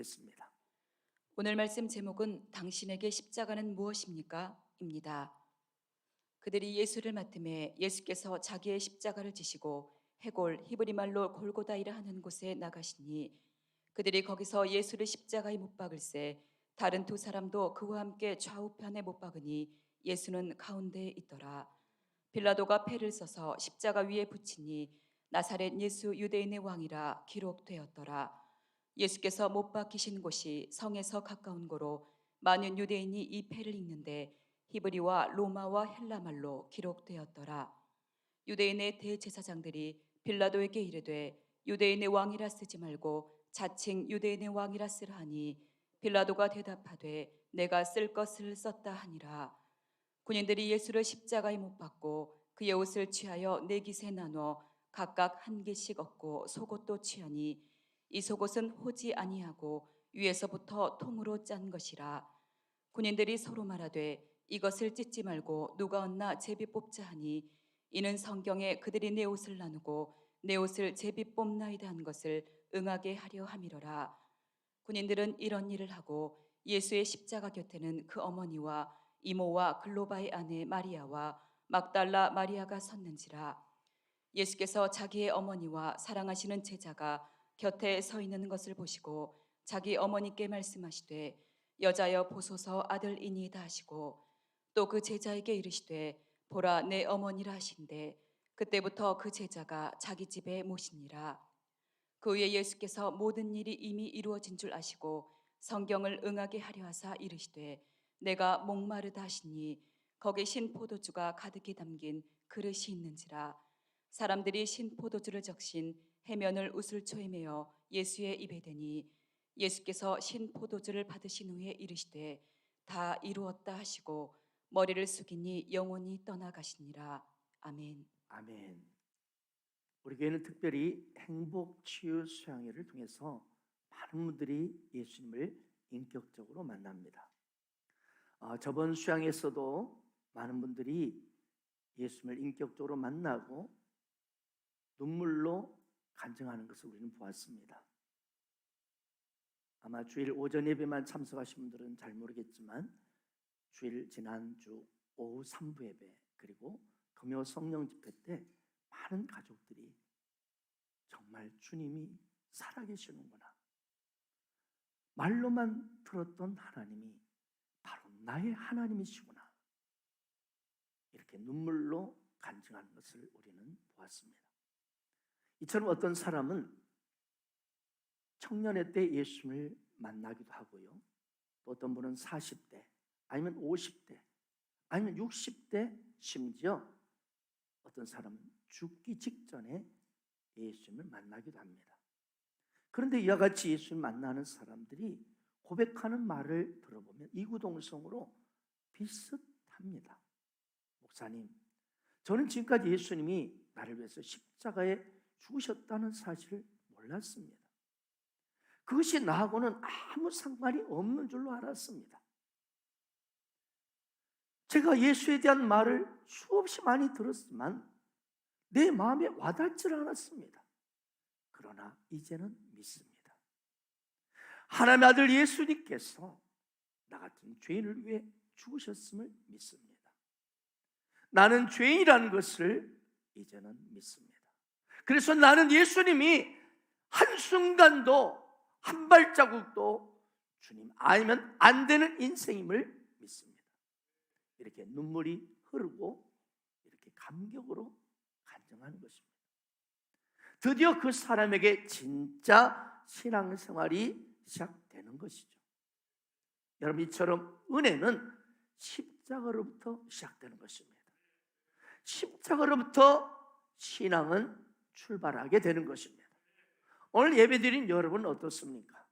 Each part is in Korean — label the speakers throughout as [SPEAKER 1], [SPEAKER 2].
[SPEAKER 1] 했습니다.
[SPEAKER 2] 오늘 말씀 제목은 당신에게 십자가는 무엇입니까? 입니다. 그들이 예수를 맡음에 예수께서 자기의 십자가를 지시고 해골 히브리 말로 골고다이라 하는 곳에 나가시니 그들이 거기서 예수를 십자가에 못 박을새 다른 두 사람도 그와 함께 좌우편에 못 박으니 예수는 가운데에 있더라. 빌라도가 패를 써서 십자가 위에 붙이니 나사렛 예수 유대인의 왕이라 기록되었더라. 예수께서 못 박히신 곳이 성에서 가까운 고로 많은 유대인이 이 패를 읽는데 히브리와 로마와 헬라말로 기록되었더라. 유대인의 대제사장들이 빌라도에게 이르되 유대인의 왕이라 쓰지 말고 자칭 유대인의 왕이라 쓰라 하니 빌라도가 대답하되 내가 쓸 것을 썼다 하니라. 군인들이 예수를 십자가에 못 박고 그의 옷을 취하여 네 깃에 나눠 각각 한 개씩 얻고 속옷도 취하니 이 속옷은 호지 아니하고 위에서부터 통으로 짠 것이라. 군인들이 서로 말하되 이것을 찢지 말고 누가 얻나 제비 뽑자 하니 이는 성경에 그들이 내 옷을 나누고 내 옷을 제비 뽑나이다 한 것을 응하게 하려 함이로라. 군인들은 이런 일을 하고 예수의 십자가 곁에는 그 어머니와 이모와 글로바의 아내 마리아와 막달라 마리아가 섰는지라. 예수께서 자기의 어머니와 사랑하시는 제자가 곁에 서 있는 것을 보시고 자기 어머니께 말씀하시되 여자여 보소서 아들이니이다 하시고 또 그 제자에게 이르시되 보라 내 어머니라 하신대 그때부터 그 제자가 자기 집에 모시니라. 그 후에 예수께서 모든 일이 이미 이루어진 줄 아시고 성경을 응하게 하려 하사 이르시되 내가 목마르다 하시니 거기 신 포도주가 가득히 담긴 그릇이 있는지라. 사람들이 신 포도주를 적신 해면을 우슬초에 메어 예수의 입에 대니 예수께서 신 포도주를 받으신 후에 이르시되 다 이루었다 하시고 머리를 숙이니 영원히 떠나가시니라. 아멘.
[SPEAKER 1] 아멘. 우리 교회는 특별히 행복 치유 수양회를 통해서 많은 분들이 예수님을 인격적으로 만납니다. 저번 수양에서도 많은 분들이 예수님을 인격적으로 만나고 눈물로 간증하는 것을 우리는 보았습니다. 아마 주일 오전 예배만 참석하신 분들은 잘 모르겠지만 주일 지난주 오후 3부 예배 그리고 금요 성령 집회 때 많은 가족들이 정말 주님이 살아계시는구나, 말로만 들었던 하나님이 바로 나의 하나님이시구나, 이렇게 눈물로 간증하는 것을 우리는 보았습니다. 이처럼 어떤 사람은 청년의 때 예수님을 만나기도 하고요, 또 어떤 분은 40대 아니면 50대 아니면 60대, 심지어 어떤 사람은 죽기 직전에 예수님을 만나기도 합니다. 그런데 이와 같이 예수님을 만나는 사람들이 고백하는 말을 들어보면 이구동성으로 비슷합니다. 목사님, 저는 지금까지 예수님이 나를 위해서 십자가에 죽으셨다는 사실을 몰랐습니다. 그것이 나하고는 아무 상관이 없는 줄로 알았습니다. 제가 예수에 대한 말을 수없이 많이 들었지만 내 마음에 와닿질 않았습니다. 그러나 이제는 믿습니다. 하나님의 아들 예수님께서 나 같은 죄인을 위해 죽으셨음을 믿습니다. 나는 죄인이라는 것을 이제는 믿습니다. 그래서 나는 예수님이 한순간도 한 발자국도 주님 아니면 안 되는 인생임을 믿습니다. 이렇게 눈물이 흐르고 이렇게 감격으로 간증하는 것입니다. 드디어 그 사람에게 진짜 신앙생활이 시작되는 것이죠. 여러분, 이처럼 은혜는 십자가로부터 시작되는 것입니다. 십자가로부터 신앙은 출발하게 되는 것입니다. 오늘 예배드린 여러분 어떻습니까?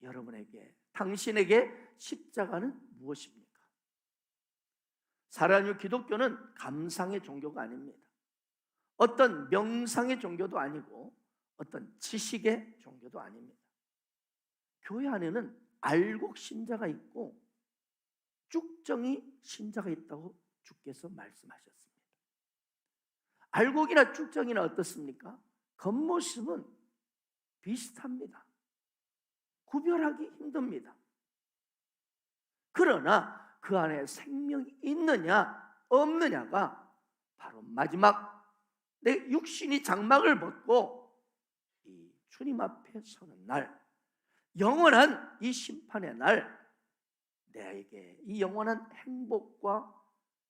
[SPEAKER 1] 여러분에게, 당신에게 십자가는 무엇입니까? 사랑하는 기독교는 감상의 종교가 아닙니다. 어떤 명상의 종교도 아니고 어떤 지식의 종교도 아닙니다. 교회 안에는 알곡 신자가 있고 쭉정이 신자가 있다고 주께서 말씀하셨습니다. 알곡이나 쭉정이나 어떻습니까? 겉모습은 비슷합니다. 구별하기 힘듭니다. 그러나 그 안에 생명이 있느냐 없느냐가 바로 마지막 내 육신이 장막을 벗고 이 주님 앞에 서는 날, 영원한 이 심판의 날, 내게 이 영원한 행복과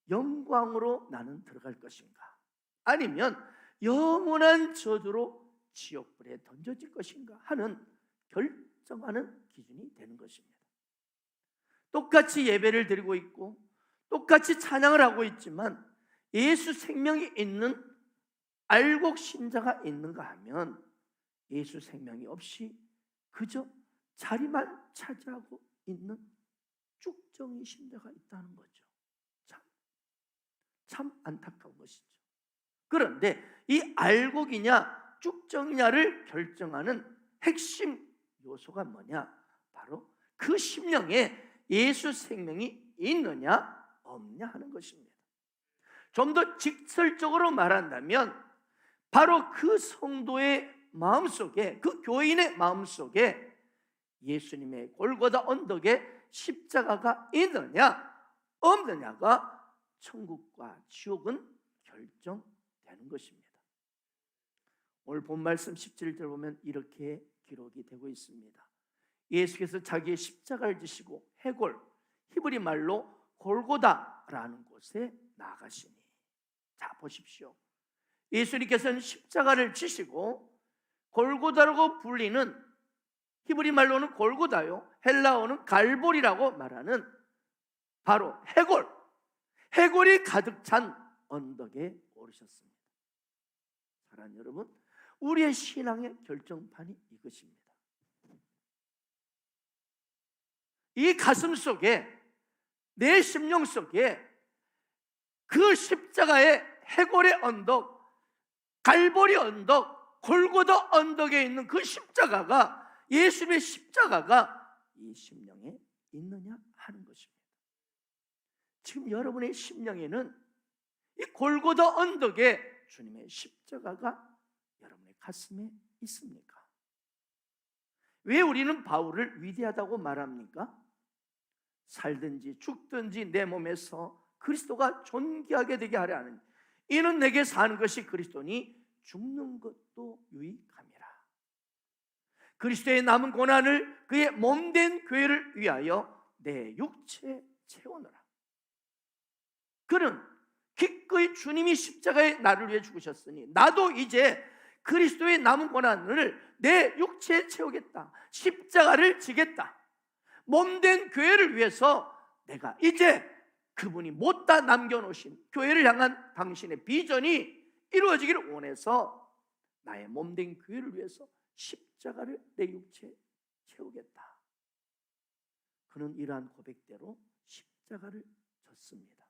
[SPEAKER 1] 영광으로 나는 들어갈 것인가, 아니면 영원한 저주로 지옥불에 던져질 것인가 하는 결정하는 기준이 되는 것입니다. 똑같이 예배를 드리고 있고 똑같이 찬양을 하고 있지만 예수 생명이 있는 알곡 신자가 있는가 하면 예수 생명이 없이 그저 자리만 차지하고 있는 쭉정이 신자가 있다는 거죠. 참 안타까운 것이죠. 그런데 이 알곡이냐 쭉정이냐를 결정하는 핵심 요소가 뭐냐? 바로 그 심령에 예수 생명이 있느냐 없냐 하는 것입니다. 좀 더 직설적으로 말한다면 바로 그 성도의 마음속에, 그 교인의 마음속에 예수님의 골고다 언덕에 십자가가 있느냐 없느냐가 천국과 지옥은 결정되는 것입니다. 오늘 본 말씀 17절 보면 이렇게 기록이 되고 있습니다. 예수께서 자기의 십자가를 지시고 해골, 히브리 말로 골고다라는 곳에 나가시니. 자, 보십시오. 예수님께서는 십자가를 지시고 골고다라고 불리는, 히브리 말로는 골고다요, 헬라어는 갈보리라고 말하는 바로 해골이 가득 찬 언덕에 오르셨습니다. 사랑하는 여러분, 우리의 신앙의 결정판이 이것입니다. 이 가슴 속에, 내 심령 속에 그 십자가의 해골의 언덕, 갈보리 언덕, 골고다 언덕에 있는 그 십자가가, 예수님의 십자가가 이 심령에 있느냐 하는 것입니다. 지금 여러분의 심령에는 이 골고다 언덕에 주님의 십자가가 여러분의 가슴에 있습니까? 왜 우리는 바울을 위대하다고 말합니까? 살든지 죽든지 내 몸에서 그리스도가 존귀하게 되게 하려 하는, 이는 내게 사는 것이 그리스도니 죽는 것도 유익함이라. 그리스도의 남은 고난을 그의 몸된 교회를 위하여 내 육체에 채우노라. 그는 기꺼이 주님이 십자가에 나를 위해 죽으셨으니 나도 이제 그리스도의 남은 고난을 내 육체에 채우겠다. 십자가를 지겠다. 몸된 교회를 위해서 내가 이제 그분이 못다 남겨놓으신 교회를 향한 당신의 비전이 이루어지기를 원해서 나의 몸된 교회를 위해서 십자가를 내 육체에 채우겠다. 그는 이러한 고백대로 십자가를 졌습니다.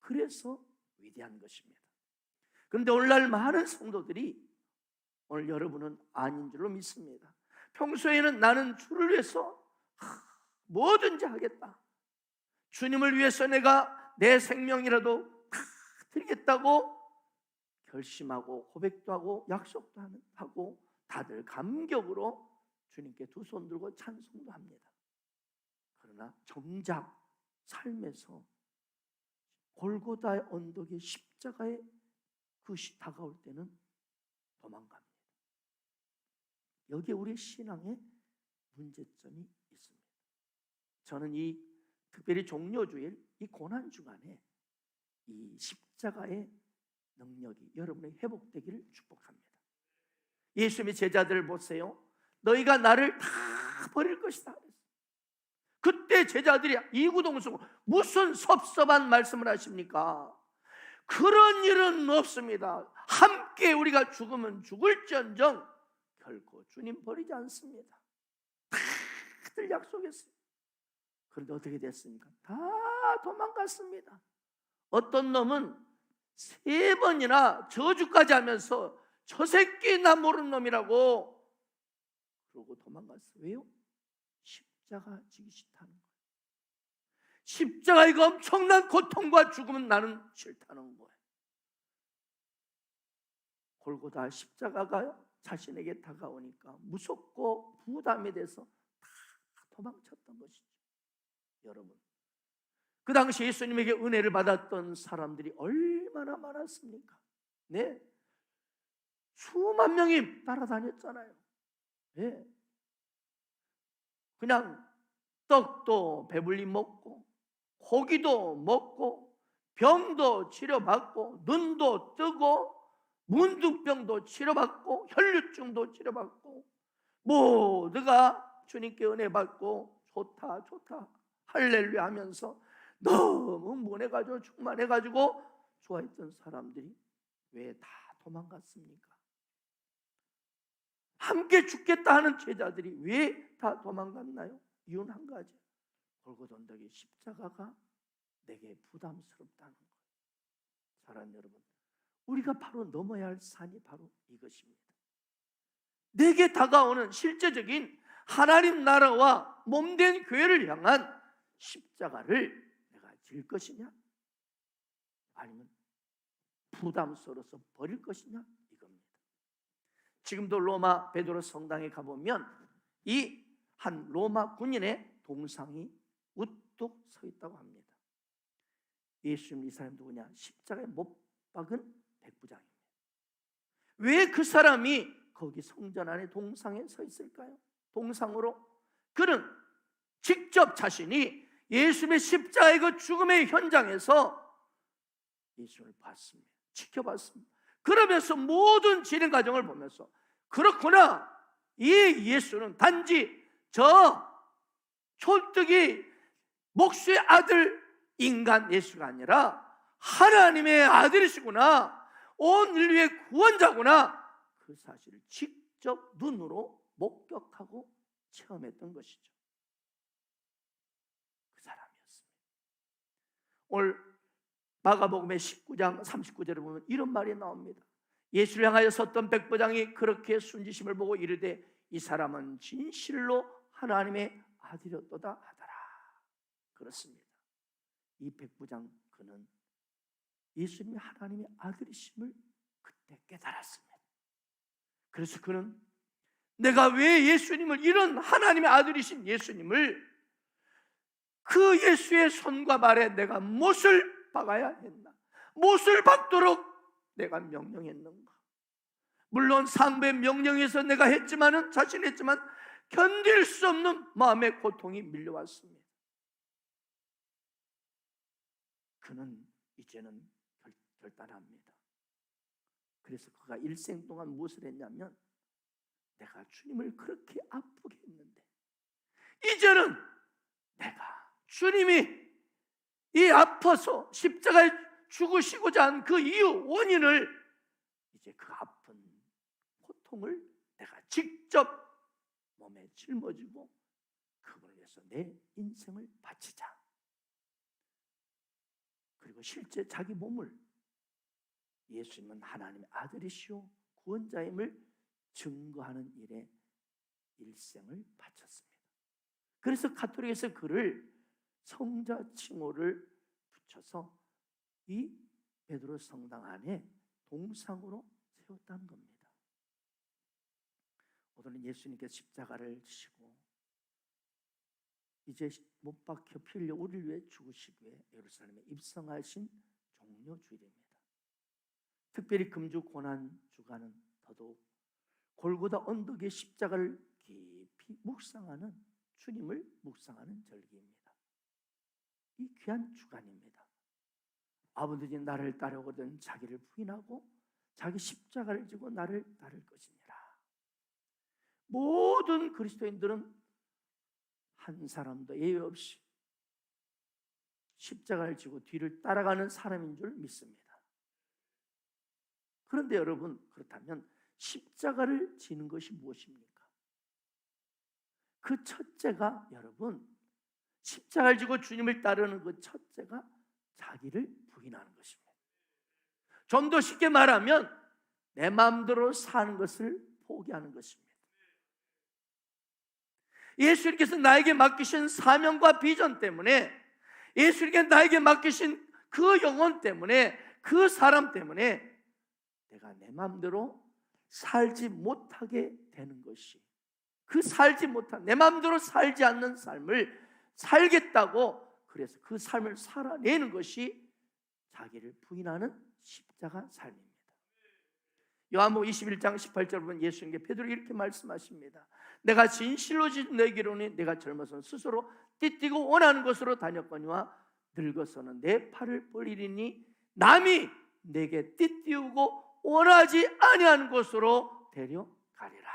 [SPEAKER 1] 그래서 위대한 것입니다. 그런데 오늘날 많은 성도들이, 오늘 여러분은 아닌 줄로 믿습니다. 평소에는 나는 주를 위해서 뭐든지 하겠다, 주님을 위해서 내가 내 생명이라도 다 드리겠다고 결심하고 고백도 하고 약속도 하고 다들 감격으로 주님께 두 손 들고 찬송도 합니다. 그러나 정작 삶에서 골고다의 언덕의 십자가에 그것이 다가올 때는 도망갑니다. 여기에 우리 신앙의 문제점이 있습니다. 저는 이 특별히 종료주일, 이 고난 주간에 이 십자가의 능력이 여러분의 회복되기를 축복합니다. 예수님의 제자들을 보세요. 너희가 나를 다 버릴 것이다. 그때 제자들이 이구동성, 무슨 섭섭한 말씀을 하십니까? 그런 일은 없습니다. 함께 우리가 죽으면 죽을지언정 결코 주님 버리지 않습니다. 다들 약속했어요. 그런데 어떻게 됐습니까? 다 도망갔습니다. 어떤 놈은 3번이나 저주까지 하면서 저 새끼 나 모르는 놈이라고 그러고 도망갔어요. 왜요? 십자가 지기 싫다는 거예요. 십자가의 그 엄청난 고통과 죽음은 나는 싫다는 거예요. 골고다 십자가가 자신에게 다가오니까 무섭고 부담이 돼서 도망쳤던 것이죠. 여러분, 그 당시 예수님에게 은혜를 받았던 사람들이 얼마나 많았습니까? 네, 수만 명이 따라다녔잖아요. 네. 그냥 떡도 배불리 먹고 고기도 먹고 병도 치료받고 눈도 뜨고 문둥병도 치료받고 혈류증도 치료받고 모두가 주님께 은혜 받고 좋다 좋다 할렐루야 하면서 너무 문해가지고 충만해가지고 좋아했던 사람들이 왜 다 도망갔습니까? 함께 죽겠다 하는 제자들이 왜 다 도망갔나요? 이유는 한 가지, 골고था 언덕의 십자가가 내게 부담스럽다는 거예요. 사랑하는 여러분, 우리가 바로 넘어야 할 산이 바로 이것입니다. 내게 다가오는 실제적인 하나님 나라와 몸된 교회를 향한 십자가를 내가 질 것이냐, 아니면 부담스러워서 버릴 것이냐, 이겁니다. 지금도 로마 베드로 성당에 가보면 이 한 로마 군인의 동상이 우뚝 서 있다고 합니다. 예수님, 이 사람 누구냐? 십자가에 못 박은 백부장입니다. 왜 그 사람이 거기 성전 안에 동상에 서 있을까요? 동상으로 그는 직접 자신이 예수님의 십자가의 그 죽음의 현장에서 예수님을 봤습니다. 지켜봤습니다. 그러면서 모든 진행 과정을 보면서 그렇구나, 이 예수는 단지 저 촌뜨기 목수의 아들 인간 예수가 아니라 하나님의 아들이시구나, 온 인류의 구원자구나, 그 사실을 직접 눈으로 목격하고 체험했던 것이죠. 그 사람이었습니다. 오늘 마가복음의 19장 39절에 보면 이런 말이 나옵니다. 예수를 향하여 섰던 백부장이 그렇게 순지심을 보고 이르되 이 사람은 진실로 하나님의 아들이었도다 하더라. 그렇습니다. 이 백부장 그는 예수님이 하나님의 아들이심을 그때 깨달았습니다. 그래서 그는 내가 왜 예수님을, 이런 하나님의 아들이신 예수님을 그 예수의 손과 발에 내가 못을 박아야 했나, 못을 박도록 내가 명령했는가. 물론 상배 명령에서 내가 했지만은, 자신했지만 견딜 수 없는 마음의 고통이 밀려왔습니다. 그는 이제는 결단합니다. 그래서 그가 일생 동안 무엇을 했냐면, 내가 주님을 그렇게 아프게 했는데 이제는 내가 주님이 이 아파서 십자가에 죽으시고자 한 그 이유, 원인을, 이제 그 아픈 고통을 내가 직접 몸에 짊어지고 그분을 위해서 내 인생을 바치자. 그리고 실제 자기 몸을 예수님은 하나님의 아들이시오 구원자임을 증거하는 일에 일생을 바쳤습니다. 그래서 가톨릭에서 그를 성자 칭호를 붙여서 이 베드로 성당 안에 동상으로 세웠다는 겁니다. 오늘은 예수님께서 십자가를 지시고 이제 못 박혀 피 흘려 우리를 위해 죽으시기 위해 예루살렘에 입성하신 종료주일입니다. 특별히 금주 고난 주간은 더더욱 골고다 언덕의 십자가를 깊이 묵상하는, 주님을 묵상하는 절기입니다. 이 귀한 주간입니다. 아버지 나를 따르거든 자기를 부인하고 자기 십자가를 지고 나를 따를 것이니라. 모든 그리스도인들은 한 사람도 예외 없이 십자가를 지고 뒤를 따라가는 사람인 줄 믿습니다. 그런데 여러분, 그렇다면 십자가를 지는 것이 무엇입니까? 그 첫째가, 여러분, 십자가를 지고 주님을 따르는 그 첫째가 자기를 부인하는 것입니다. 좀 더 쉽게 말하면 내 마음대로 사는 것을 포기하는 것입니다. 예수님께서 나에게 맡기신 사명과 비전 때문에, 예수님께서 나에게 맡기신 그 영혼 때문에, 그 사람 때문에 내가 내 마음대로 살지 못하게 되는 것이 그 살지 못한, 내 마음대로 살지 않는 삶을 살겠다고, 그래서 그 삶을 살아내는 것이 자기를 부인하는 십자가 삶입니다. 요한복음 21장 18절 보면 예수님께 베드로 이렇게 말씀하십니다. 내가 진실로 너에게로는 내가 젊어서는 스스로 띠띠고 원하는 곳으로 다녔거니와 늙어서는 내 팔을 벌리리니 남이 내게 띠띠우고 원하지 아니하는 곳으로 데려가리라.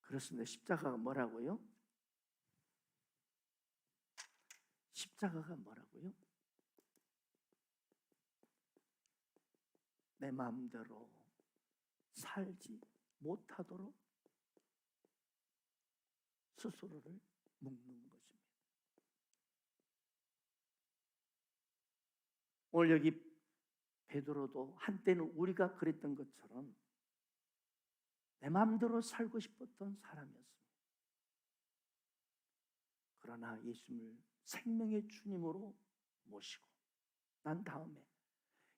[SPEAKER 1] 그렇습니다. 십자가가 뭐라고요? 십자가가 뭐라고요? 내 마음대로 살지 못하도록 스스로를 묶는 것입니다. 오늘 여기 베드로도 한때는 우리가 그랬던 것처럼 내 마음대로 살고 싶었던 사람이었습니다. 그러나 예수님을 생명의 주님으로 모시고 난 다음에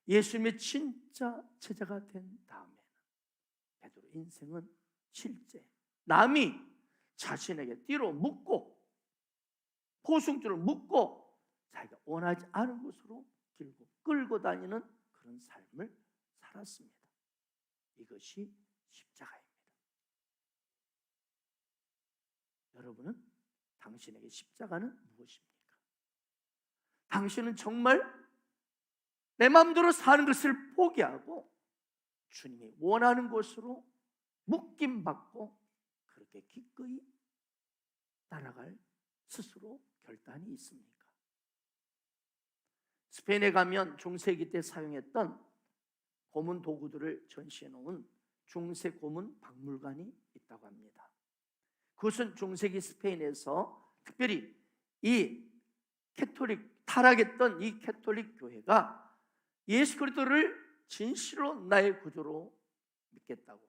[SPEAKER 1] 예수님의 진짜 제자가 된 다음에는 베드로 인생은 실제 남이 자신에게 띠로 묶고 포승줄을 묶고 자기가 원하지 않은 곳으로 길고 끌고 다니는 그런 삶을 살았습니다. 이것이 십자가입니다. 여러분은 당신에게 십자가는 무엇입니까? 당신은 정말 내 마음대로 사는 것을 포기하고 주님이 원하는 곳으로 묶임받고 그렇게 기꺼이 따라갈 스스로 결단이 있습니까? 스페인에 가면 중세기 때 사용했던 고문 도구들을 전시해 놓은 중세 고문 박물관이 있다고 합니다. 그것은 중세기 스페인에서 특별히 이 캐톨릭 타락했던 이 캐톨릭 교회가 예수 그리스도를 진실로 나의 구주로 믿겠다고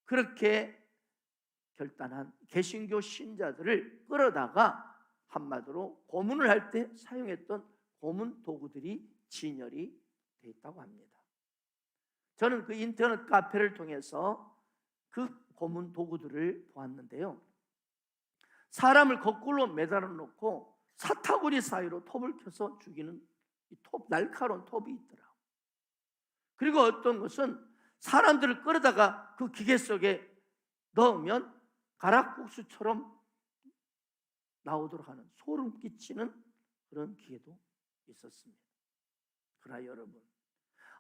[SPEAKER 1] 그렇게 결단한 개신교 신자들을 끌어다가 한마디로 고문을 할 때 사용했던 고문 도구들이 진열이 되어 있다고 합니다. 저는 그 인터넷 카페를 통해서 그 고문 도구들을 보았는데요, 사람을 거꾸로 매달아 놓고 사타구니 사이로 톱을 켜서 죽이는 이 톱, 날카로운 톱이 있더라고요. 그리고 어떤 것은 사람들을 끌어다가 그 기계 속에 넣으면 가락국수처럼 나오도록 하는 소름 끼치는 그런 기계도 있었습니다. 그러나 여러분,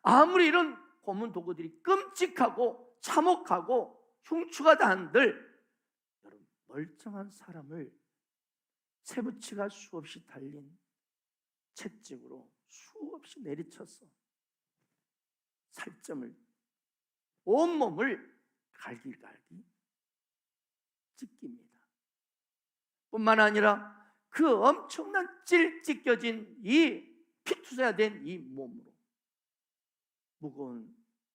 [SPEAKER 1] 아무리 이런 고문 도구들이 끔찍하고 참혹하고 흉추가 한들 여러분, 멀쩡한 사람을 새부치가 수없이 달린 채찍으로 수없이 내리쳐서 살점을 온몸을 갈기갈기 찢깁니다. 뿐만 아니라 그 엄청난 찢겨진 이 피투성이된 이 몸으로 무거운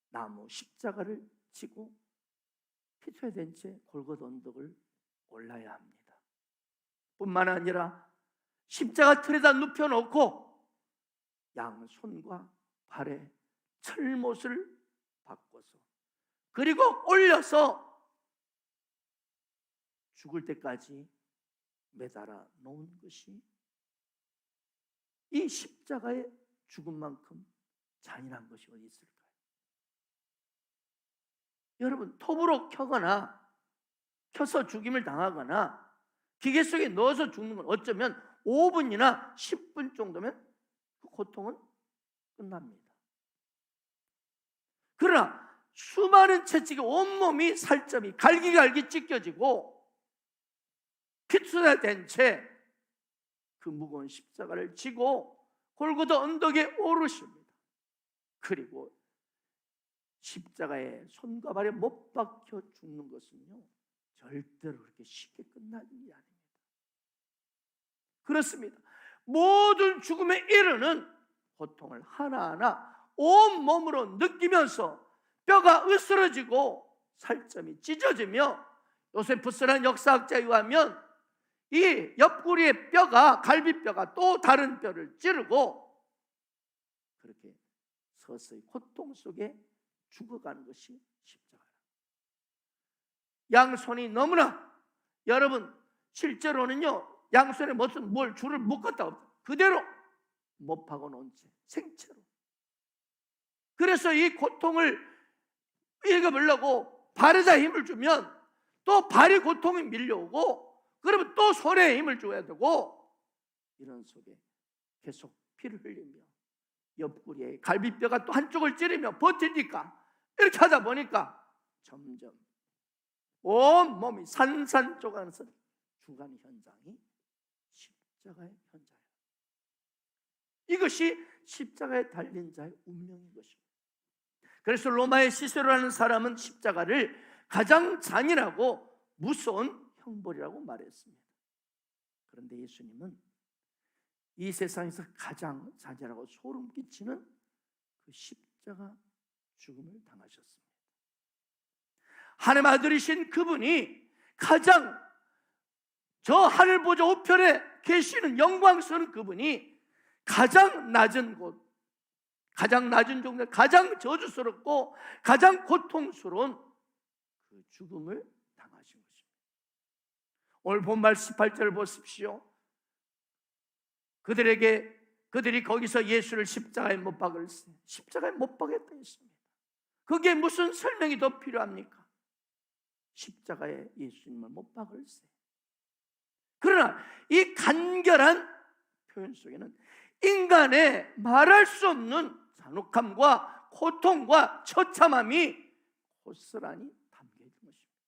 [SPEAKER 1] 나무 십자가를 지고 피투성이된 채 골고다 언덕을 올라야 합니다. 뿐만 아니라 십자가 틀에다 눕혀놓고 양손과 발에 철못을 바꿔서 그리고 올려서 죽을 때까지 매달아 놓은 것이 이 십자가의 죽음만큼 잔인한 것이 어디 있을까요? 여러분, 톱으로 켜서 죽임을 당하거나 기계 속에 넣어서 죽는 건 어쩌면 5분이나 10분 정도면 그 고통은 끝납니다. 그러나 수많은 채찍에 온몸이 살점이 갈기갈기 찢겨지고 피투성이된 채 그 무거운 십자가를 지고 골고다 언덕에 오르십니다. 그리고 십자가에 손과 발에 못 박혀 죽는 것은요, 절대로 그렇게 쉽게 끝나는 일이 아닙니다. 그렇습니다. 모든 죽음에 이르는 고통을 하나하나 온몸으로 느끼면서 뼈가 으스러지고 살점이 찢어지며, 요세푸스라는 역사학자에 의하면 이 옆구리의 뼈가, 갈비뼈가 또 다른 뼈를 찌르고 그렇게 서서히 고통 속에 죽어가는 것이 십자가입니다. 양손이 너무나, 여러분 실제로는요 양손에 무슨 뭘 줄을 묶었다 그대로 못 파고 놓은 채 생채로. 그래서 이 고통을 읽어보려고 발에다 힘을 주면 또 발이 고통이 밀려오고, 그러면 또 손에 힘을 줘야 되고, 이런 속에 계속 피를 흘리며 옆구리에 갈비뼈가 또 한쪽을 찌르며 버티니까, 이렇게 하다 보니까 점점 온 몸이 산산조각나서 죽어가는 현장이 십자가의 현장이에요. 이것이 십자가에 달린 자의 운명인 것입니다. 그래서 로마의 시세로라는 사람은 십자가를 가장 잔인하고 무서운 형벌이라고 말했습니다. 그런데 예수님은 이 세상에서 가장 잔인하고 소름 끼치는 그 십자가 죽음을 당하셨습니다. 하나님 아들이신 그분이 가장 저 하늘 보좌 우편에 계시는 영광스러운 그분이 가장 낮은 곳, 가장 낮은 종들, 가장 저주스럽고 가장 고통스러운 그 죽음을 당하신 것입니다. 오늘 본말 18절을 보십시오. 그들이 거기서 예수를 십자가에 못 박을세. 십자가에 못 박겠다 했습니다. 그게 무슨 설명이 더 필요합니까? 십자가에 예수님을 못 박을세. 그러나 이 간결한 표현 속에는 인간의 말할 수 없는 잔혹함과 고통과 처참함이 고스란히 담겨 있는 것입니다.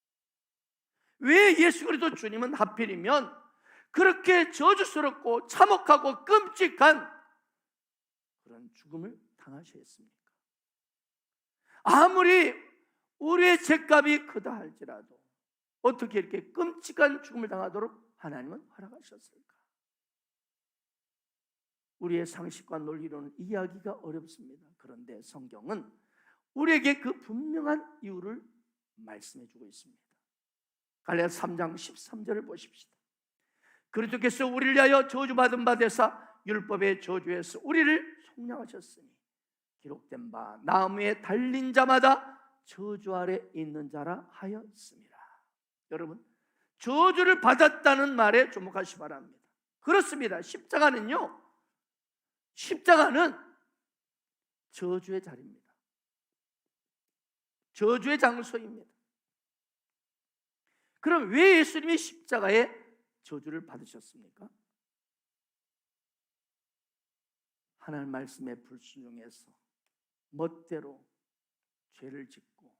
[SPEAKER 1] 왜 예수 그리스도 주님은 하필이면 그렇게 저주스럽고 참혹하고 끔찍한 그런 죽음을 당하셔야 했습니까? 아무리 우리의 죄값이 크다 할지라도 어떻게 이렇게 끔찍한 죽음을 당하도록 하나님은 허락하셨을까? 우리의 상식과 논리로는 이해하기가 어렵습니다. 그런데 성경은 우리에게 그 분명한 이유를 말씀해 주고 있습니다. 갈라디아 3장 13절을 보십시다. 그리스도께서 우리를 위하여 저주받은 바 되사 율법의 저주에서 우리를 속량하셨으니 기록된 바 나무에 달린 자마다 저주 아래 있는 자라 하였습니다. 여러분, 저주를 받았다는 말에 주목하시기 바랍니다. 그렇습니다. 십자가는 저주의 자리입니다. 저주의 장소입니다. 그럼 왜 예수님이 십자가에 저주를 받으셨습니까? 하나님 말씀에 불순종해서 멋대로 죄를 짓고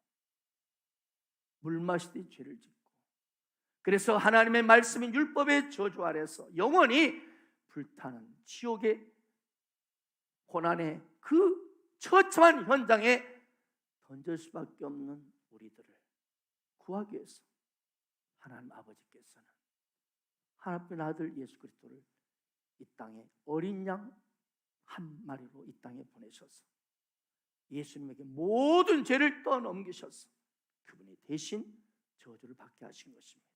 [SPEAKER 1] 물 마시듯이 죄를 짓고, 그래서 하나님의 말씀인 율법의 저주 아래서 영원히 불타는 지옥의 고난의 그 처참한 현장에 던질 수밖에 없는 우리들을 구하기 위해서 하나님 아버지께서는 하나님의 아들 예수 그리스도를 이 땅에 어린 양 한 마리로 이 땅에 보내셔서 예수님에게 모든 죄를 떠넘기셔서 그분이 대신 저주를 받게 하신 것입니다.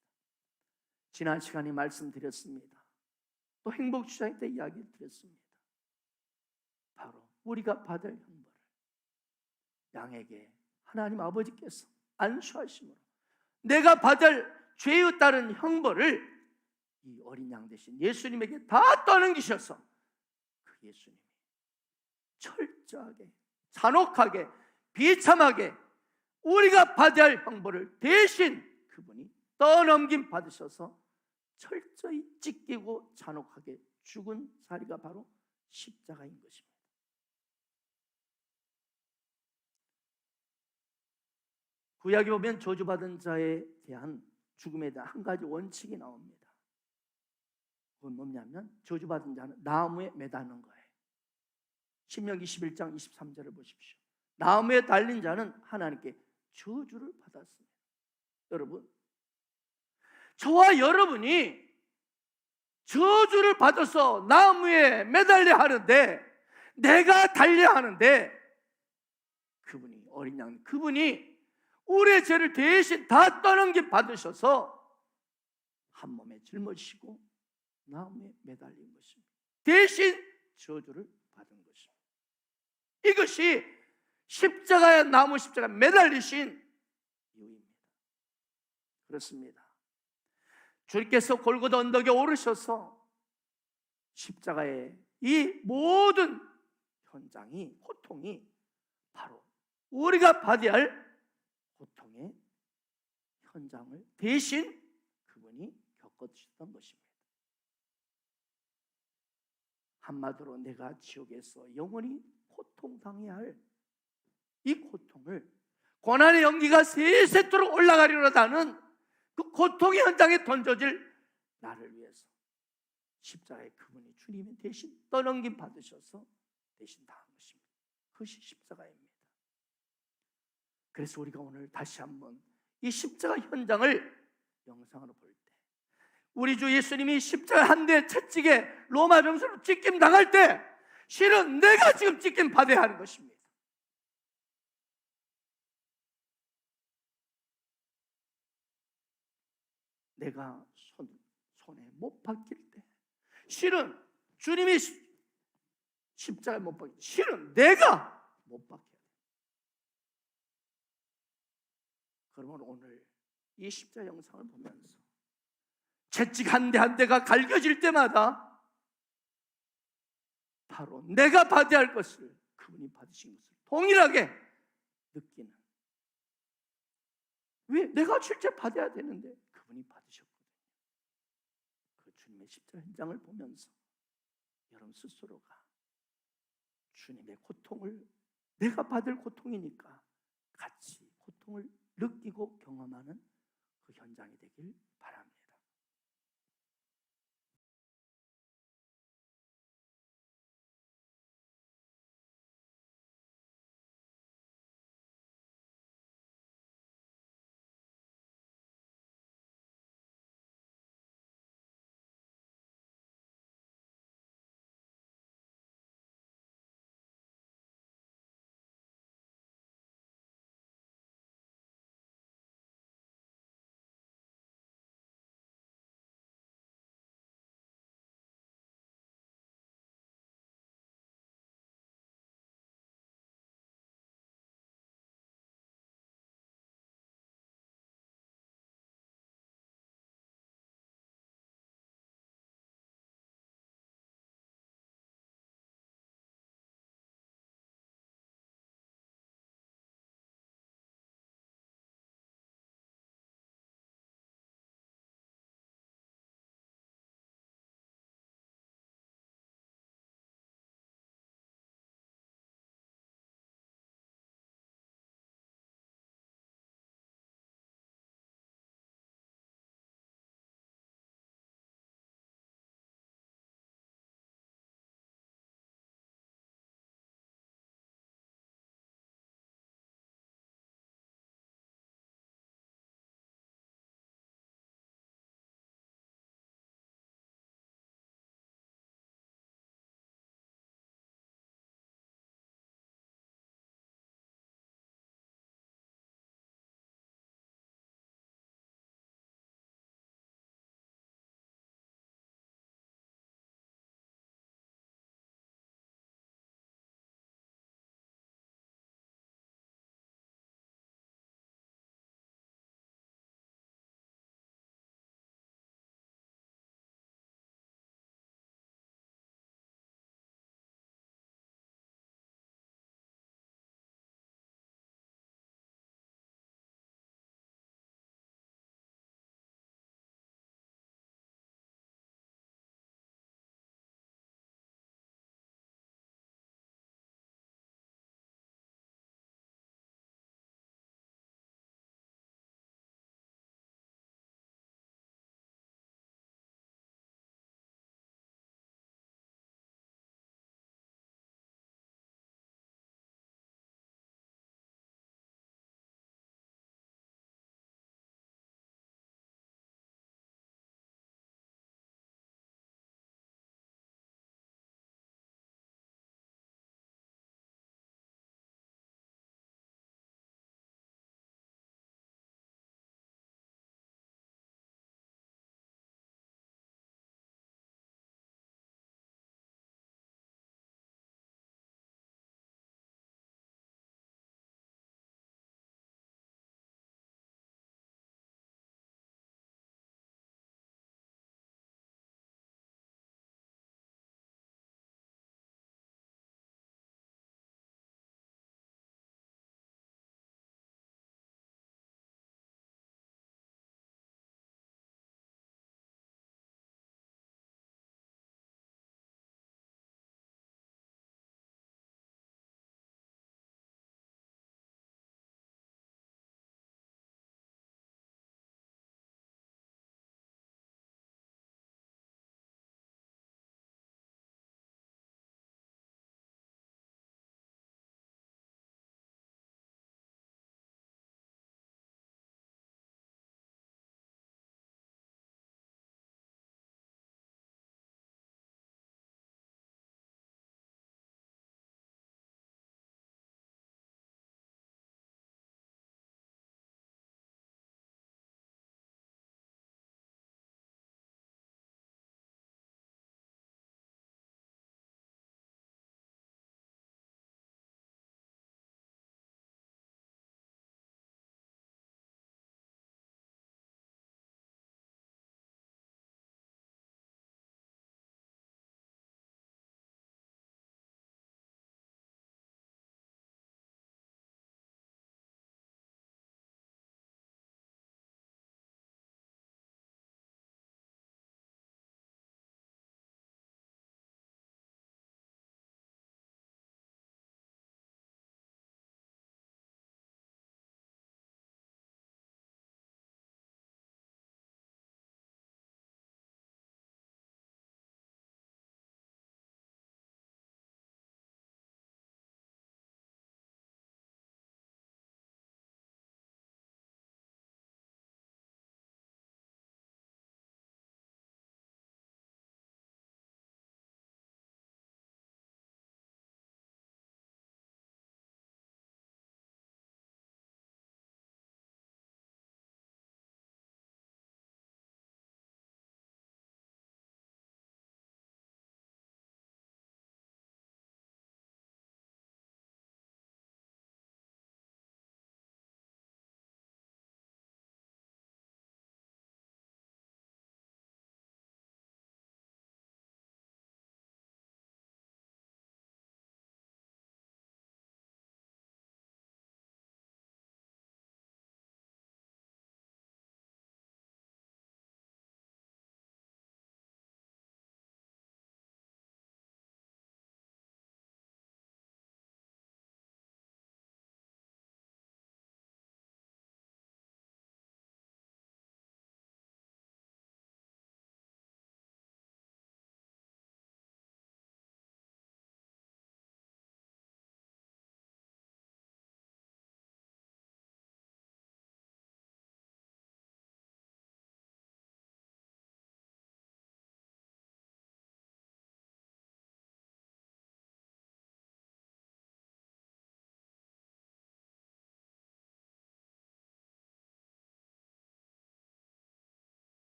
[SPEAKER 1] 지난 시간에 말씀드렸습니다. 또 행복주차장 때 이야기 드렸습니다. 바로 우리가 받을 형벌을 양에게 하나님 아버지께서 안수하심으로 내가 받을 죄에 따른 형벌을 이 어린 양 대신 예수님에게 다 떠넘기셔서 그 예수님이 철저하게 잔혹하게 비참하게 우리가 받아야 할 형벌을 대신 그분이 떠넘김 받으셔서 철저히 찢기고 잔혹하게 죽은 자리가 바로 십자가인 것입니다. 구약에 보면 저주받은 자에 대한 죽음에 대한 한 가지 원칙이 나옵니다. 그건 뭐냐면 저주받은 자는 나무에 매다는 거예요. 신명기 11장 23절을 보십시오. 나무에 달린 자는 하나님께 저주를 받았습니다. 여러분, 저와 여러분이 저주를 받아서 나무에 매달려 하는데, 내가 달려야 하는데, 그분이 어린 양, 그분이 우리의 죄를 대신 다 떠넘김 받으셔서 한 몸에 짊어지시고 나무에 매달린 것입니다. 대신 저주를 받은 것입니다. 이것이 십자가에, 나무 십자가에 매달리신 이유입니다. 그렇습니다. 주님께서 골고다 언덕에 오르셔서 십자가의 이 모든 현장이, 고통이 바로 우리가 받아야 할 고통의 현장을 대신 그분이 겪으셨던 것입니다. 한마디로 내가 지옥에서 영원히 고통당해야 할 이 고통을 고난의 연기가 세세토록 올라가리로다는 그 고통의 현장에 던져질 나를 위해서 십자가에 그분이 주님이 대신 떠넘김 받으셔서 대신 당한 것입니다. 그것이 십자가입니다. 그래서 우리가 오늘 다시 한번 이 십자가 현장을 영상으로 볼 때, 우리 주 예수님이 십자가 한 대 채찍에 로마 병수로 찢김 당할 때 실은 내가 지금 찢김 받아야 하는 것입니다. 내가 손에 못 박힐 때 실은 주님이 십자가에 못 박힐 때 실은 내가 못 박혀야 돼. 그러면 오늘 이 십자가 영상을 보면서 채찍 한 대 한 대가 갈겨질 때마다 바로 내가 받아야 할 것을 그분이 받으신 것을 동일하게 느끼는, 왜 내가 실제 받아야 되는데 그분이 받으셨거든요. 그 주님의 십자가 현장을 보면서 여러분 스스로가 주님의 고통을, 내가 받을 고통이니까 같이 고통을 느끼고 경험하는 그 현장이 되길 바랍니다.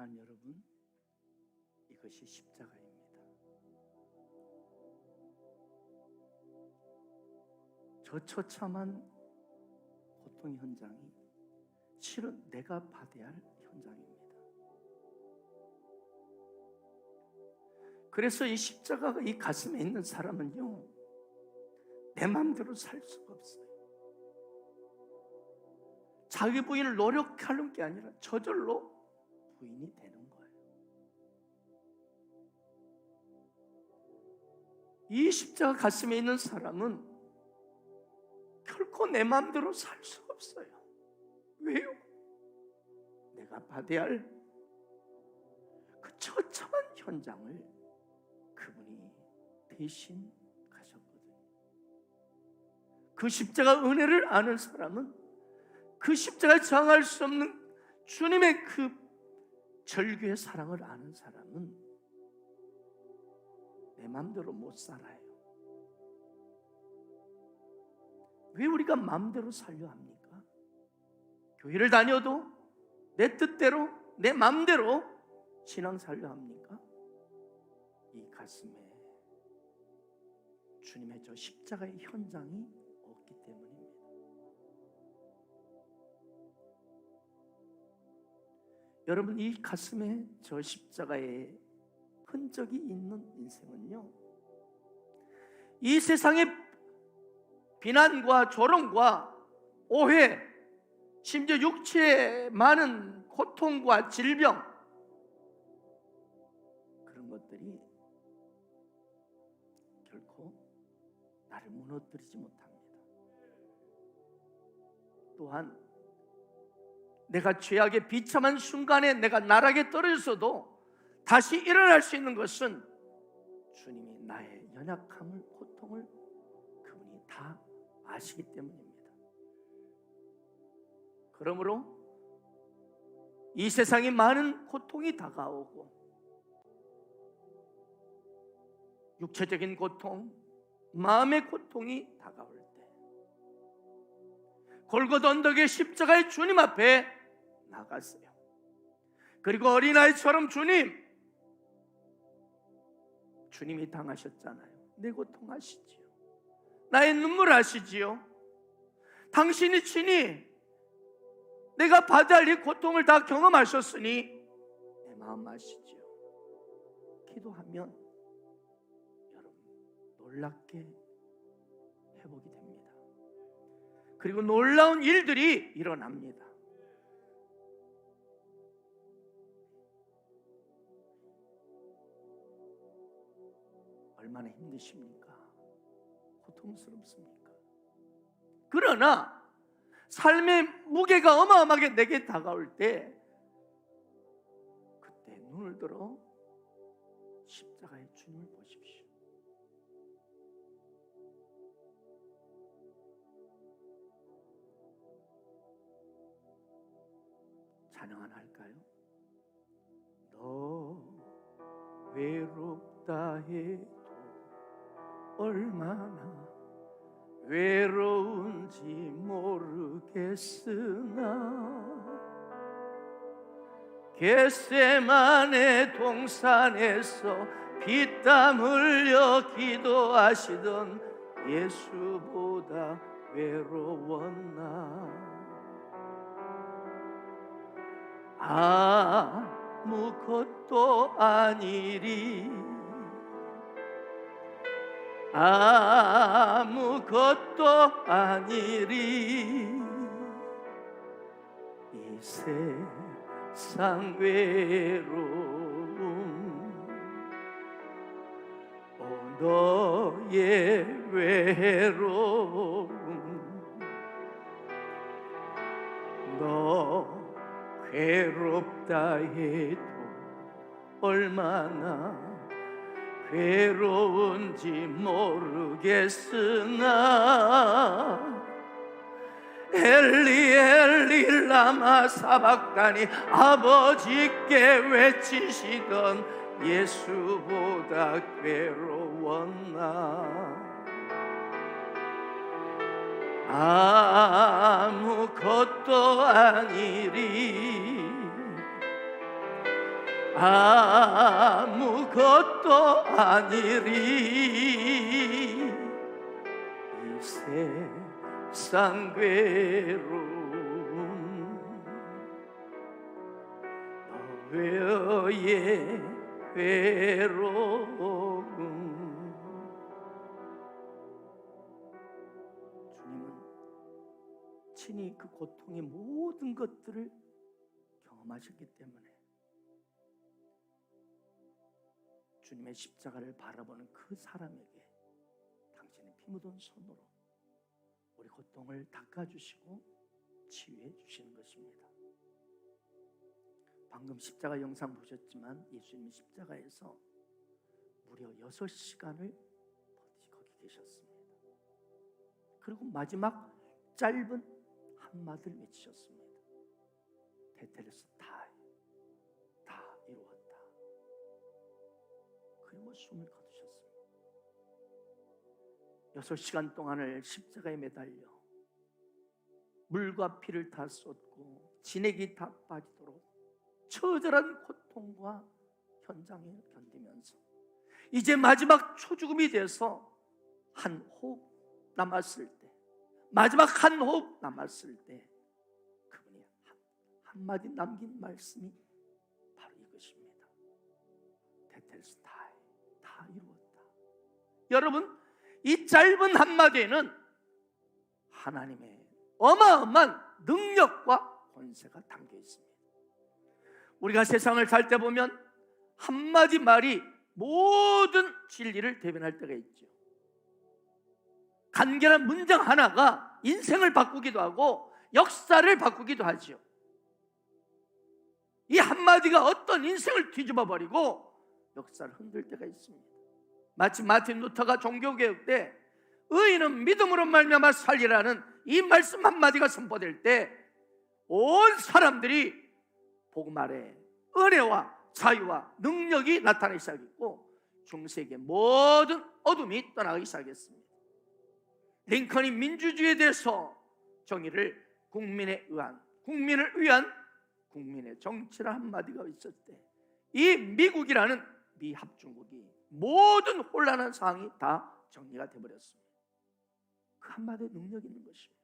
[SPEAKER 1] 사랑하는 여러분, 이것이 십자가입니다. 저 처참한 고통 현장이 실은 내가 받아야 할 현장입니다. 그래서 이 십자가가 이 가슴에 있는 사람은요, 내 마음대로 살 수가 없어요. 자기 부인을 노력하는 게 아니라 저절로 부인이 되는 거예요. 이 십자가 가슴에 있는 사람은 결코 내 마음대로 살 수가 없어요. 왜요? 내가 받아야 할 그 처참한 현장을 그분이 대신 가셨거든요. 그 십자가 은혜를 아는 사람은 그 십자가에 저항할 수 없는 주님의 그 절규의 사랑을 아는 사람은 내 마음대로 못 살아요. 왜 우리가 마음대로 살려 합니까? 교회를 다녀도 내 뜻대로 내 마음대로 신앙 살려 합니까? 이 가슴에 주님의 저 십자가의 현장이 없기 때문입니다. 여러분, 이 가슴에 저 십자가의 흔적이 있는 인생은요, 이 세상의 비난과 조롱과 오해, 심지어 육체의 많은 고통과 질병, 그런 것들이 결코 나를 무너뜨리지 못합니다. 또한 내가 죄악의 비참한 순간에 내가 나락에 떨어졌어도 다시 일어날 수 있는 것은 주님이 나의 연약함을, 고통을 그분이 다 아시기 때문입니다. 그러므로 이 세상에 많은 고통이 다가오고 육체적인 고통, 마음의 고통이 다가올 때 골고다 언덕의 십자가의 주님 앞에 나갔어요. 그리고 어린아이처럼 주님이 당하셨잖아요. 내 고통 아시지요? 나의 눈물 아시지요? 당신이 친히 내가 받아야 할 이 고통을 다 경험하셨으니 내 마음 아시지요? 기도하면 여러분 놀랍게 회복이 됩니다. 그리고 놀라운 일들이 일어납니다. 얼마나 힘드십니까? 고통스럽습니까? 그러나 삶의 무게가 어마어마하게 내게 다가올 때 그때 눈을 들어 십자가의 주님을 보십시오. 찬양 하나 할까요? 너 외롭다 해도 얼마나 외로운지 모르겠으나 겟세마네 동산에서 피땀 흘려 기도하시던 예수보다 외로웠나. 아무것도 아니리 아무것도 아니리 이 세상 외로움 너의 외로움 너 괴롭다 해도 얼마나 괴로운지 모르겠으나 엘리 엘리 라마 사박다니 아버지께 외치시던 예수보다 괴로웠나. 아무것도 아니리 아무것도 아니리. 이 세상 괴로움 너의 괴로움. 주님은 친히 그 고통의 모든 것들을 경험하셨기 때문에 주님의 십자가를 바라보는 그 사람에게 당신의 피 묻은 손으로 우리 고통을 닦아주시고 치유해 주시는 것입니다. 방금 십자가 영상 보셨지만 예수님이 십자가에서 무려 6시간을 거기 계셨습니다. 그리고 마지막 짧은 한마디를 외치셨습니다. 테텔레스타이, 다 이루었다. 그리고 숨을 거두셨습니다. 6시간 동안을 십자가에 매달려 물과 피를 다 쏟고 진액이 다 빠지도록 처절한 고통과 현장을 견디면서 이제 마지막 초죽음이 돼서 한 호흡 남았을 때, 마지막 한 호흡 남았을 때 그분이 한마디 남긴 말씀이 바로 이것입니다. 테텔스타이, 다 이루었다. 여러분, 이 짧은 한마디에는 하나님의 어마어마한 능력과 권세가 담겨 있습니다. 우리가 세상을 살 때 보면 한마디 말이 모든 진리를 대변할 때가 있죠. 간결한 문장 하나가 인생을 바꾸기도 하고 역사를 바꾸기도 하죠. 이 한마디가 어떤 인생을 뒤집어 버리고 역사를 흔들 때가 있습니다. 마치 마틴 루터가 종교개혁 때 의인은 믿음으로 말미암아 살리라는 이 말씀 한마디가 선포될 때 온 사람들이 복음 아래 은혜와 자유와 능력이 나타나기 시작했고 중세의 모든 어둠이 떠나기 시작했습니다. 링컨이 민주주의에 대해서 정의를 국민을 위한 국민의 정치란 한마디가 있었을 때 이 미국이라는 미합중국이 모든 혼란한 상황이 다 정리가 되어버렸습니다. 그 한마디에 능력이 있는 것입니다.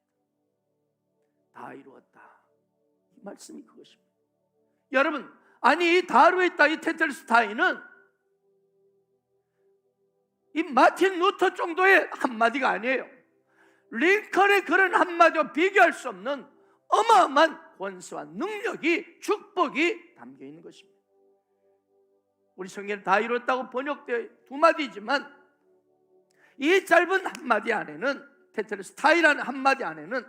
[SPEAKER 1] 다 이루었다. 이 말씀이 그것입니다. 여러분, 아니 이 다루했다 이 테텔스타이는 이 마틴 루터 정도의 한마디가 아니에요. 링컨의 그런 한마디와 비교할 수 없는 어마어마한 권세와 능력이, 축복이 담겨 있는 것입니다. 우리 성경에 다 이뤘다고 번역되어 두 마디지만 이 짧은 한마디 안에는, 테텔스타이라는 한마디 안에는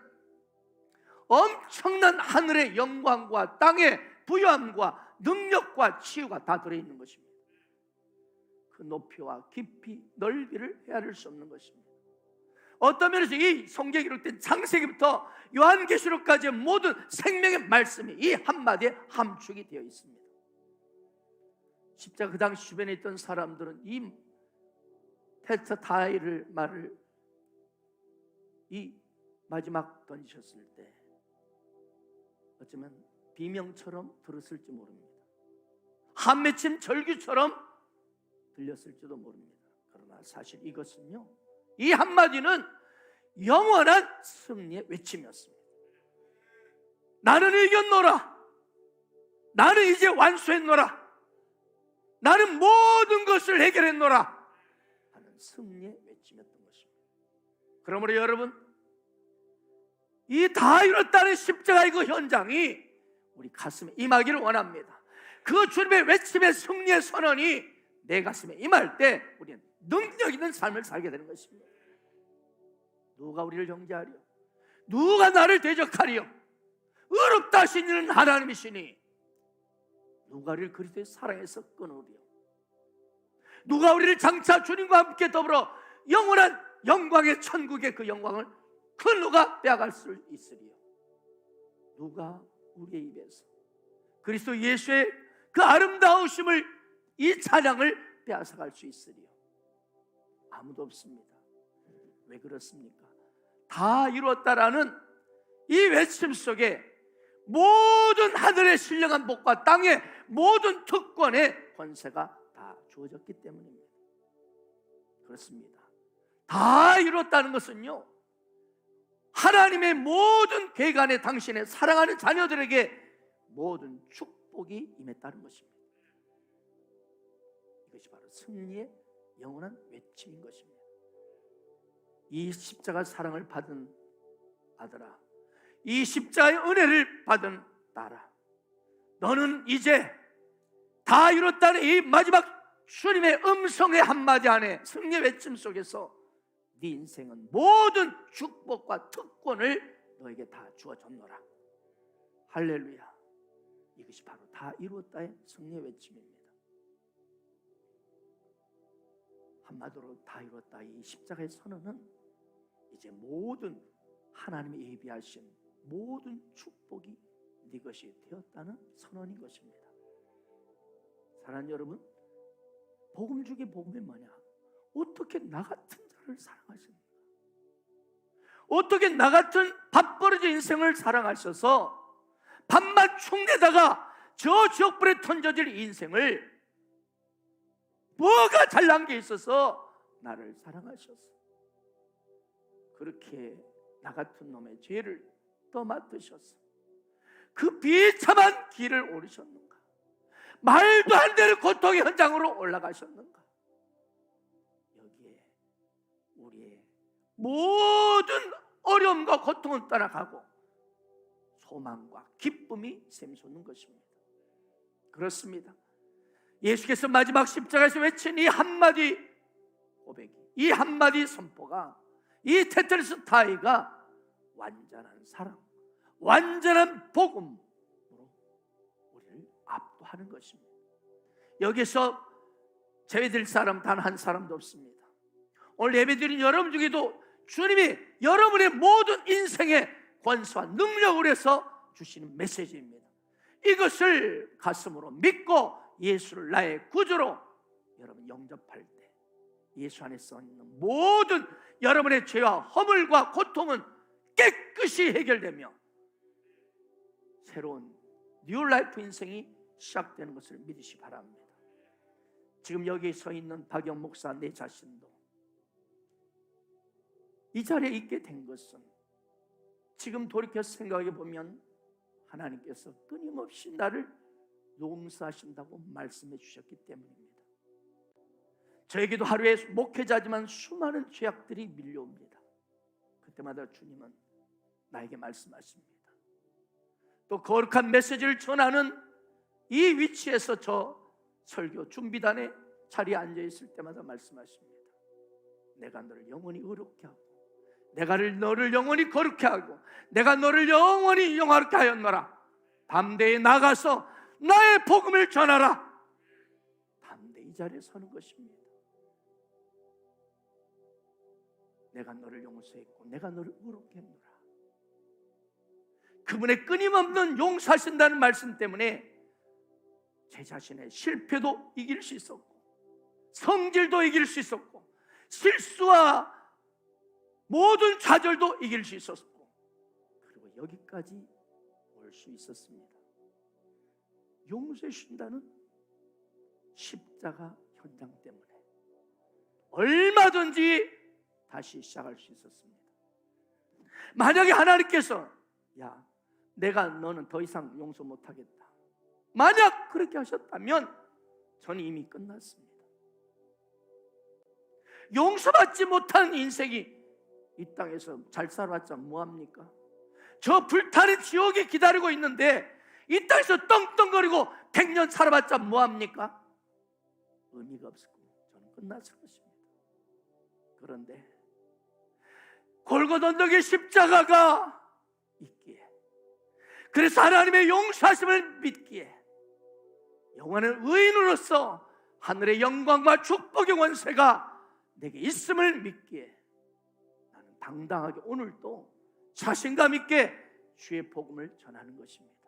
[SPEAKER 1] 엄청난 하늘의 영광과 땅의 부요함과 능력과 치유가 다 들어있는 것입니다. 그 높이와 깊이, 넓이를 헤아릴 수 없는 것입니다. 어떤 면에서 이 성경에 기록된 창세기부터 요한계시록까지의 모든 생명의 말씀이 이 한마디에 함축이 되어 있습니다. 십자가 그 당시 주변에 있던 사람들은 이 테텔스타이를 말을 이 마지막 던지셨을 때 어쩌면 비명처럼 들었을지 모릅니다. 한 맺힌 절규처럼 들렸을지도 모릅니다. 그러나 사실 이것은요, 이 한마디는 영원한 승리의 외침이었습니다. 나는 이겼노라. 나는 이제 완수했노라. 나는 모든 것을 해결했노라 하는 승리의 외침이었던 것입니다. 그러므로 여러분, 이 다 이뤘다는 십자가의 그 현장이 우리 가슴에 임하기를 원합니다. 그 주님의 외침의 승리의 선언이 내 가슴에 임할 때 우리는 능력 있는 삶을 살게 되는 것입니다. 누가 우리를 정죄하리요? 누가 나를 대적하리요? 의롭다 하신 이는 하나님이시니 누가 우리를 그리스도의 사랑에서 끊으리요? 누가 우리를 장차 주님과 함께 더불어 영원한 영광의 천국의 그 영광을 그 누가 빼앗갈 수 있으리요? 누가 우리의 입에서 그리스도 예수의 그 아름다우심을, 이 찬양을 빼앗아갈 수 있으리요? 아무도 없습니다. 왜 그렇습니까? 다 이루었다라는 이 외침 속에 모든 하늘의 신령한 복과 땅의 모든 특권의 권세가 다 주어졌기 때문입니다. 그렇습니다. 다 이뤘다는 것은요, 하나님의 모든 계획 안에 당신의 사랑하는 자녀들에게 모든 축복이 임했다는 것입니다. 이것이 바로 승리의 영원한 외침인 것입니다. 이 십자가 사랑을 받은 아들아, 이 십자가의 은혜를 받은 딸아, 너는 이제 다 이뤘다는 이 마지막 주님의 음성의 한마디 안에, 승리의 외침 속에서 네 인생은 모든 축복과 특권을 너에게 다 주어졌노라. 할렐루야. 이것이 바로 다 이루었다의 승리의 외침입니다. 한마디로 다 이뤘다, 이 십자가의 선언은 이제 모든 하나님이 예비하신 모든 축복이 네 것이 되었다는 선언인 것입니다. 사랑하는 여러분, 복음 중에 복음이 뭐냐? 어떻게 나 같은 자를 사랑하십니까? 어떻게 나 같은 밥벌어진 인생을 사랑하셔서 밥만 축내다가 저 지옥불에 던져질 인생을 뭐가 잘난 게 있어서 나를 사랑하셨어? 그렇게 나 같은 놈의 죄를 떠맡으셨어. 그 비참한 길을 오르셨는가? 말도 안 되는 고통의 현장으로 올라가셨는가? 여기에 우리의 모든 어려움과 고통은 떠나가고 소망과 기쁨이 샘솟는 것입니다. 그렇습니다. 예수께서 마지막 십자가에서 외친 이 한마디 고백이, 이 한마디 선포가, 이 테텔스타이가 완전한 사랑, 완전한 복음으로 우리를 압도하는 것입니다. 여기서 제외될 사람 단 한 사람도 없습니다. 오늘 예배드린 여러분 중에도 주님이 여러분의 모든 인생의 권세와 능력을 해서 주시는 메시지입니다. 이것을 가슴으로 믿고 예수를 나의 구주로 여러분 영접할 때 예수 안에서 있는 모든 여러분의 죄와 허물과 고통은 깨끗이 해결되며 새로운 뉴 라이프 인생이 시작되는 것을 믿으시 바랍니다. 지금 여기 서 있는 박영 목사 내 자신도 이 자리에 있게 된 것은 지금 돌이켜 생각해 보면 하나님께서 끊임없이 나를 용서하신다고 말씀해 주셨기 때문입니다. 저에게도 하루에 목회자지만 수많은 죄악들이 밀려옵니다. 그때마다 주님은 나에게 말씀하십니다. 또 거룩한 메시지를 전하는 이 위치에서 저 설교 준비단의 자리에 앉아 있을 때마다 말씀하십니다. 내가 너를 영원히 의롭게 하고 내가 너를 영원히 거룩게 하고 내가 너를 영원히 영화롭게 하였노라. 담대히 나가서 나의 복음을 전하라. 담대히 이 자리에 서는 것입니다. 내가 너를 용서했고 내가 너를 의롭게 했노라. 그분의 끊임없는 용서하신다는 말씀 때문에 제 자신의 실패도 이길 수 있었고 성질도 이길 수 있었고 실수와 모든 좌절도 이길 수 있었고 그리고 여기까지 올 수 있었습니다. 용서해 주신다는 십자가 현장 때문에 얼마든지 다시 시작할 수 있었습니다. 만약에 하나님께서 야 내가 너는 더 이상 용서 못하겠다, 만약 그렇게 하셨다면 저는 이미 끝났습니다. 용서받지 못한 인생이 이 땅에서 잘 살아봤자 뭐합니까? 저 불타는 지옥이 기다리고 있는데 이 땅에서 떵떵거리고 100년 살아봤자 뭐합니까? 의미가 없을 겁니다. 저는 끝났을 것입니다. 그런데 골고다 언덕의 십자가가 있기에, 그래서 하나님의 용서하심을 믿기에 영원한 의인으로서 하늘의 영광과 축복의 원세가 내게 있음을 믿기에 나는 당당하게 오늘도 자신감 있게 주의 복음을 전하는 것입니다.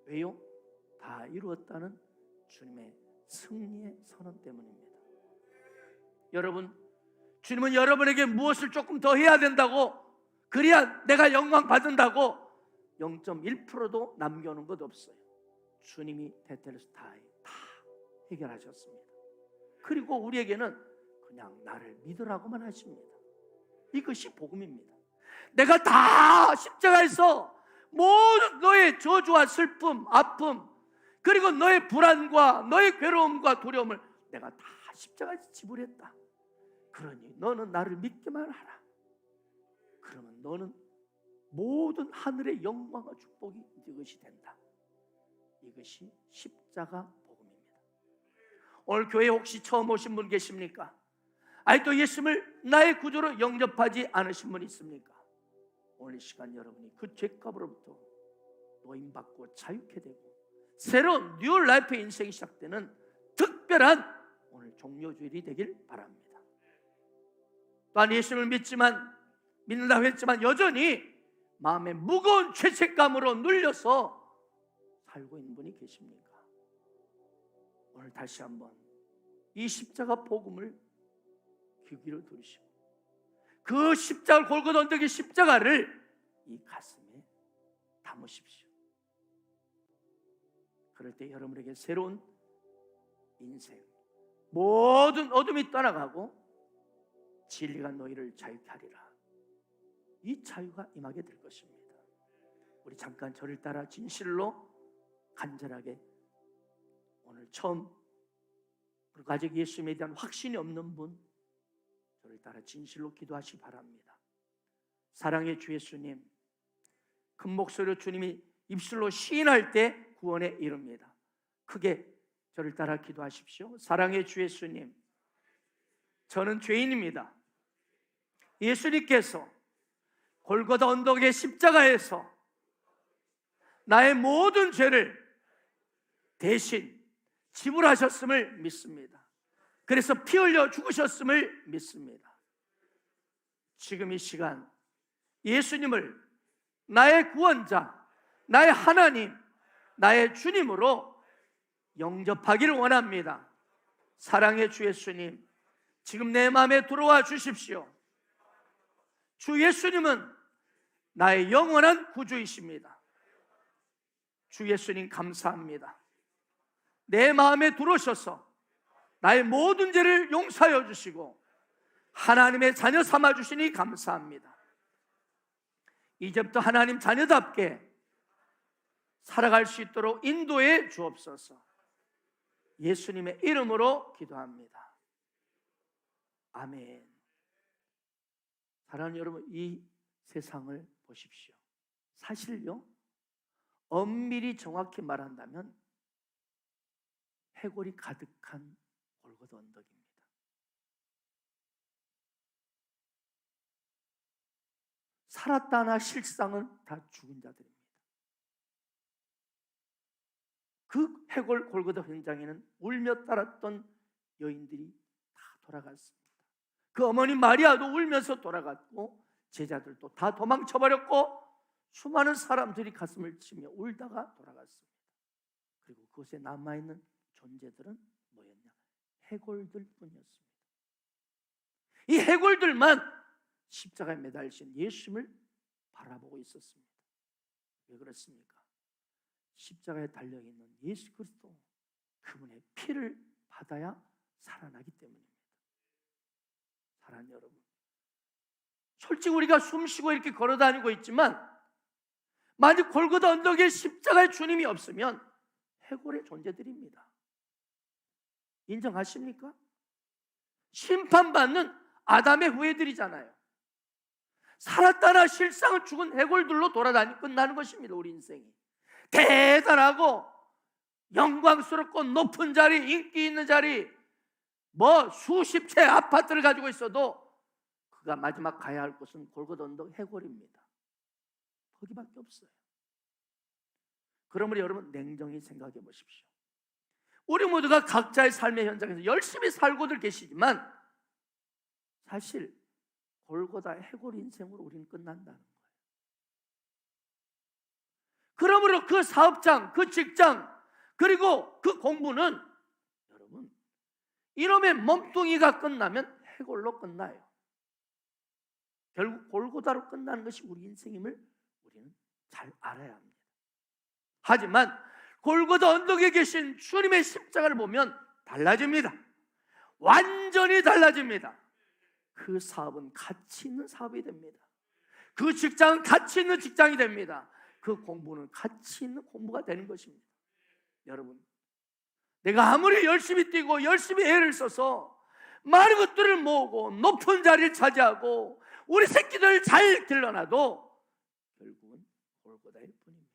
[SPEAKER 1] 왜요? 다 이루었다는 주님의 승리의 선언 때문입니다. 여러분, 주님은 여러분에게 무엇을 조금 더 해야 된다고, 그래야 내가 영광 받는다고 0.1%도 남겨놓은 것 없어요. 주님이 테텔스타이 다 해결하셨습니다. 그리고 우리에게는 그냥 나를 믿으라고만 하십니다. 이것이 복음입니다. 내가 다 십자가에서 모든 너의 저주와 슬픔, 아픔, 그리고 너의 불안과 너의 괴로움과 두려움을 내가 다 십자가에서 지불했다. 그러니 너는 나를 믿기만 하라. 그러면 너는 모든 하늘의 영광과 축복이 이것이 된다. 이것이 십자가 복음입니다. 오늘 교회 혹시 처음 오신 분 계십니까? 아직도 예수님을 나의 구주로 영접하지 않으신 분 있습니까? 오늘 이 시간 여러분이 그 죄값으로부터 노임받고 자유케 되고 새로운 뉴 라이프 인생이 시작되는 특별한 오늘 종료주일이 되길 바랍니다. 또한 예수님을 믿는다고 했지만 여전히 마음에 무거운 죄책감으로 눌려서 살고 있는 분이 계십니까? 오늘 다시 한번 이 십자가 복음을 귀기로 들으시고 그 십자가 골고다 언덕의 십자가를 이 가슴에 담으십시오. 그럴 때 여러분에게 새로운 인생, 모든 어둠이 떠나가고 진리가 너희를 자유케 하리라. 이 자유가 임하게 될 것입니다. 우리 잠깐 저를 따라 진실로 간절하게 오늘 처음 그리고 아직 예수님에 대한 확신이 없는 분 저를 따라 진실로 기도하시기 바랍니다. 사랑의 주 예수님, 큰 목소리로 주님이 입술로 시인할 때 구원에 이릅니다. 크게 저를 따라 기도하십시오. 사랑의 주 예수님, 저는 죄인입니다. 예수님께서 골고다 언덕의 십자가에서 나의 모든 죄를 대신 지불하셨음을 믿습니다. 그래서 피 흘려 죽으셨음을 믿습니다. 지금 이 시간 예수님을 나의 구원자, 나의 하나님, 나의 주님으로 영접하기를 원합니다. 사랑의 주 예수님, 지금 내 마음에 들어와 주십시오. 주 예수님은 나의 영원한 구주이십니다. 주 예수님 감사합니다. 내 마음에 들어오셔서 나의 모든 죄를 용서하여 주시고 하나님의 자녀 삼아 주시니 감사합니다. 이제부터 하나님 자녀답게 살아갈 수 있도록 인도해 주옵소서. 예수님의 이름으로 기도합니다. 아멘. 사랑하는 여러분, 이 세상을 보십시오. 사실요, 엄밀히 정확히 말한다면 해골이 가득한 골고다 언덕입니다. 살았다나 실상은 다 죽은 자들입니다. 그 해골 골고다 현장에는 울며 따랐던 여인들이 다 돌아갔습니다. 그 어머니 마리아도 울면서 돌아갔고 제자들도 다 도망쳐버렸고 수많은 사람들이 가슴을 치며 울다가 돌아갔습니다. 그리고 그곳에 남아있는 존재들은 뭐였냐? 해골들 뿐이었습니다. 이 해골들만 십자가에 매달리신 예수님을 바라보고 있었습니다. 왜 그렇습니까? 십자가에 달려있는 예수 그리스도, 그분의 피를 받아야 살아나기 때문입니다. 사랑하는 여러분, 솔직히 우리가 숨쉬고 이렇게 걸어다니고 있지만 만약 골고다 언덕에 십자가의 주님이 없으면 해골의 존재들입니다. 인정하십니까? 심판받는 아담의 후예들이잖아요. 살았다나 실상은 죽은 해골들로 돌아다니 끝나는 것입니다. 우리 인생이 대단하고 영광스럽고 높은 자리, 인기 있는 자리, 뭐 수십 채 아파트를 가지고 있어도 그가 마지막 가야 할 곳은 골고다 언덕 해골입니다. 거기밖에 없어요. 그러므로 여러분 냉정히 생각해 보십시오. 우리 모두가 각자의 삶의 현장에서 열심히 살고들 계시지만 사실 골고다 해골 인생으로 우리는 끝난다는 거예요. 그러므로 그 사업장, 그 직장, 그리고 그 공부는 여러분 이놈의 몸뚱이가 끝나면 해골로 끝나요. 결국 골고다로 끝나는 것이 우리 인생임을 우리는 잘 알아야 합니다. 하지만 골고다 언덕에 계신 주님의 십자가를 보면 달라집니다. 완전히 달라집니다. 그 사업은 가치 있는 사업이 됩니다. 그 직장은 가치 있는 직장이 됩니다. 그 공부는 가치 있는 공부가 되는 것입니다. 여러분, 내가 아무리 열심히 뛰고 열심히 애를 써서 많은 것들을 모으고 높은 자리를 차지하고 우리 새끼들 잘 길러놔도 결국은 골고다일 뿐입니다.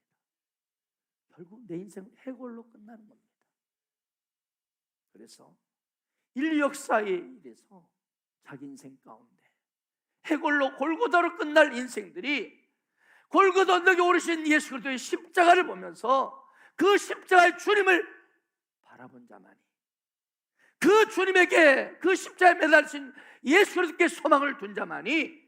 [SPEAKER 1] 결국 내 인생은 해골로 끝나는 겁니다. 그래서 인류 역사에 이래서 자기 인생 가운데 해골로 골고다로 끝날 인생들이 골고다 언덕에 오르신 예수 그리스도의 십자가를 보면서 그 십자가의 주님을 바라본 자만이, 그 주님에게 그 십자가에 매달리신 예수 그리스도께 소망을 둔 자만이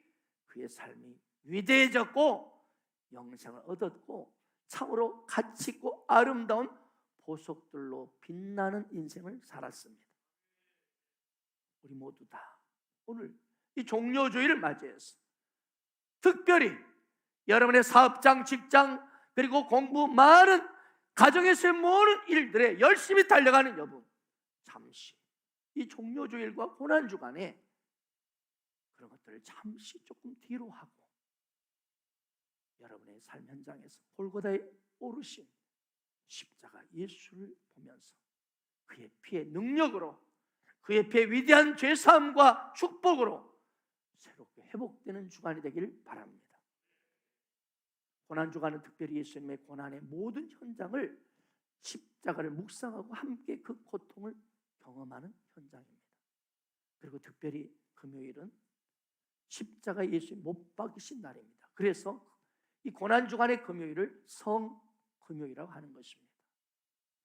[SPEAKER 1] 그의 삶이 위대해졌고 영생을 얻었고 참으로 가치 있고 아름다운 보석들로 빛나는 인생을 살았습니다. 우리 모두 다 오늘 이 종료주의를 맞이해서 특별히 여러분의 사업장, 직장, 그리고 공부, 많은 가정에서의 모든 일들에 열심히 달려가는 여러분, 잠시 이 종료주일과 고난주간에 그런 것들을 잠시 조금 뒤로 하고 여러분의 삶 현장에서 골고다에 오르신 십자가 예수를 보면서 그의 피의 능력으로, 그의 피의 위대한 죄사함과 축복으로 새롭게 회복되는 주간이 되길 바랍니다. 고난주간은 특별히 예수님의 고난의 모든 현장을 십자가를 묵상하고 함께 그 고통을 경험하는 현장입니다. 그리고 특별히 금요일은 십자가 예수님 못 박이신 날입니다. 그래서 이 고난주간의 금요일을 성금요일이라고 하는 것입니다.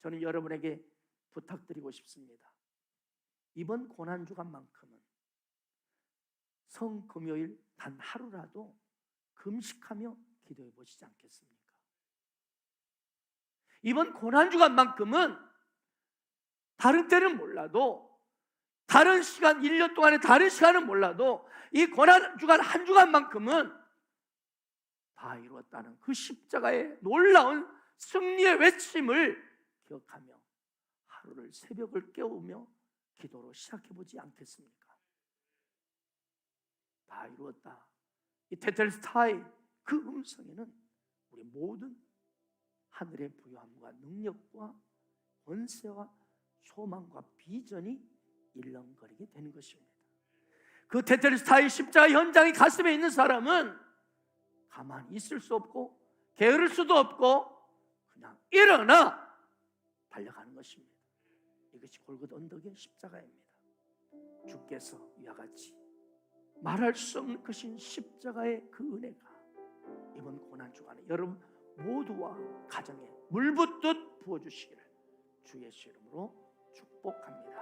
[SPEAKER 1] 저는 여러분에게 부탁드리고 싶습니다. 이번 고난주간만큼은 성금요일 단 하루라도 금식하며 기도해 보시지 않겠습니까? 이번 고난주간만큼은 다른 때는 몰라도, 다른 시간, 1년 동안의 다른 시간은 몰라도 이 고난주간 한 주간만큼은 다 이루었다는 그 십자가의 놀라운 승리의 외침을 기억하며 하루를 새벽을 깨우며 기도로 시작해보지 않겠습니까? 다 이루었다. 이 테텔스타이 그 음성에는 우리 모든 하늘의 부유함과 능력과 권세와 소망과 비전이 일렁거리게 되는 것입니다. 그 테텔스타이 십자가 현장이 가슴에 있는 사람은 가만히 있을 수 없고 게으를 수도 없고 그냥 일어나 달려가는 것입니다. 이것이 골고다 언덕의 십자가입니다. 주께서 이와 같이 말할 수 없는 크신 십자가의 그 은혜가 이번 고난주간에 여러분 모두와 가정에 물붓듯 부어주시기를 주 예수 이름으로 축복합니다.